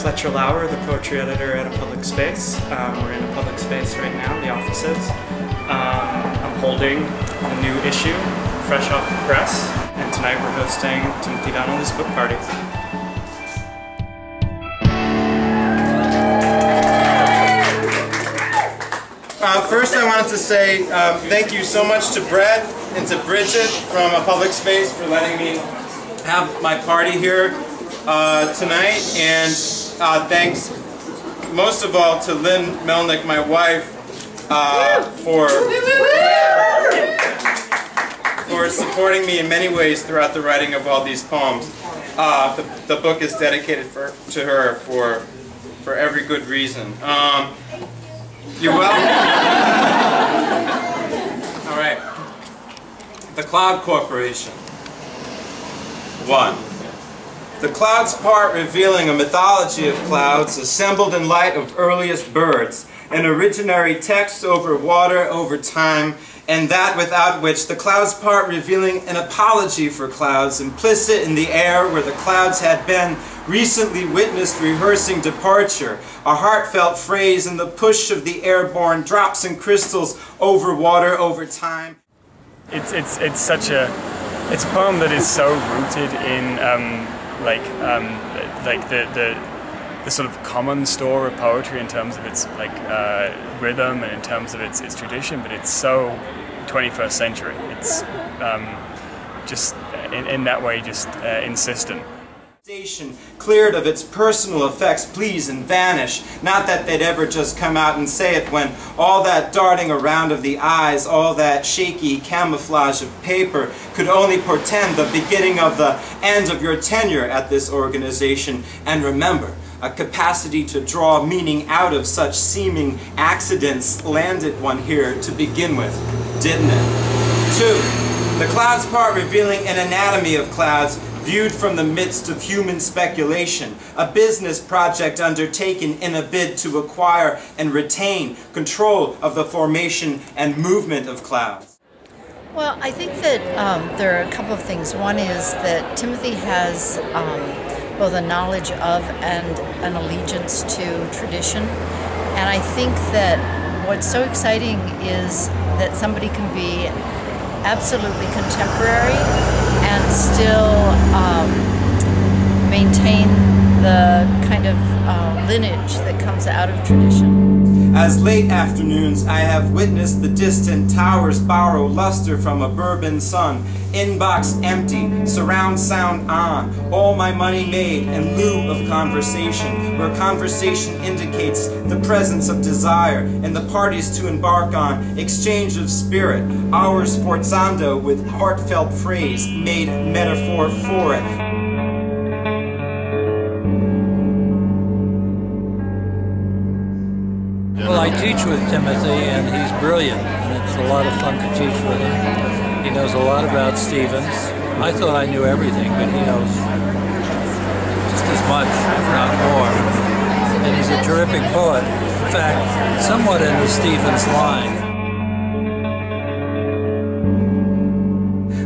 The poetry editor at a public space. We're in a public space right now, the offices. I'm holding a new issue, fresh off the press, and tonight we're hosting Timothy Donnelly's book party. First I wanted to say thank you so much to Brett and to Bridget from A Public Space for letting me have my party here tonight, and thanks most of all to Lynn Melnick, my wife, for supporting me in many ways throughout the writing of all these poems. The book is dedicated to her for every good reason. You're welcome. All right. The Cloud Corporation. 1. The clouds part revealing a mythology of clouds assembled in light of earliest birds, an originary text over water, over time, and that without which the clouds part revealing an apology for clouds, implicit in the air where the clouds had been, recently witnessed rehearsing departure, a heartfelt phrase in the push of the airborne drops and crystals over water, over time. It's a poem that is so rooted in the sort of common store of poetry in terms of its rhythm and in terms of its tradition, but it's so 21st century. It's just in that way just insistent. Cleared of its personal effects, please and vanish. Not that they'd ever just come out and say it when all that darting around of the eyes, all that shaky camouflage of paper could only portend the beginning of the end of your tenure at this organization. And remember, a capacity to draw meaning out of such seeming accidents landed one here to begin with, didn't it? 2. The clouds part revealing an anatomy of clouds viewed from the midst of human speculation, a business project undertaken in a bid to acquire and retain control of the formation and movement of clouds. Well, I think that there are a couple of things. One is that Timothy has both a knowledge of and an allegiance to tradition. And I think that what's so exciting is that somebody can be absolutely contemporary and still maintain the kind of lineage that comes out of tradition. As late afternoons I have witnessed the distant towers borrow luster from a bourbon sun, inbox empty, surround sound on, all my money made in lieu of conversation, where conversation indicates the presence of desire and the parties to embark on, exchange of spirit, hours forzando with heartfelt phrase made metaphor for it. Well, I teach with Timothy, and he's brilliant, and it's a lot of fun to teach with him. He knows a lot about Stevens. I thought I knew everything, but he knows just as much, if not more. And he's a terrific poet. In fact, somewhat in the Stevens line.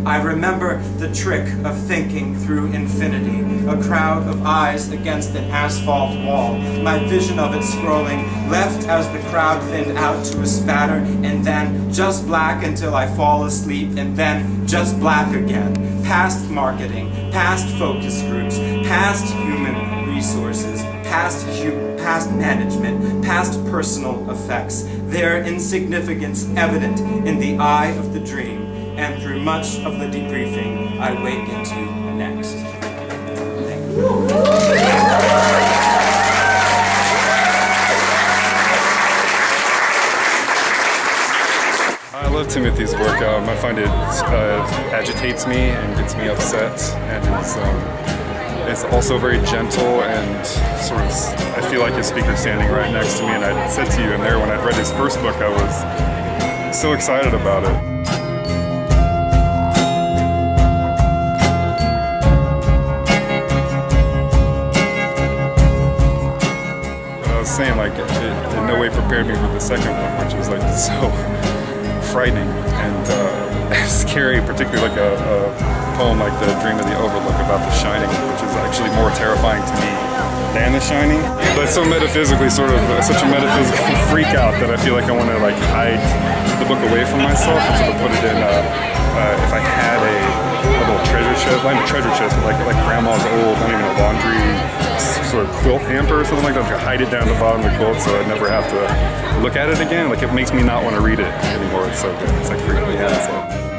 I remember the trick of thinking through infinity, a crowd of eyes against an asphalt wall, my vision of it scrolling, left as the crowd thinned out to a spatter, and then just black until I fall asleep, and then just black again. Past marketing, past focus groups, past human resources, past management, past personal effects, their insignificance evident in the eye of the dream. And through much of the debriefing, I wake into next. Thank you. I love Timothy's work. I find it agitates me and gets me upset, and it's also very gentle and sort of, I feel like his speaker's standing right next to me, and I said to you in there when I'd read his first book, I was so excited about it. Saying, like, it in no way prepared me for the second one, which was like so frightening and scary, particularly like a poem like The Dream of the Overlook about The Shining, which is actually more terrifying to me than The Shining. But it's so metaphysically sort of such a metaphysical freak out that I feel like I want to like hide the book away from myself and sort of put it in. If I had a little treasure chest, not a treasure chest, but like grandma's old, I don't even know, laundry sort of quilt hamper or something like that. To hide it down the bottom of the quilt so I'd never have to look at it again. Like it makes me not want to read it anymore. It's so good. It's like freaking me out. So.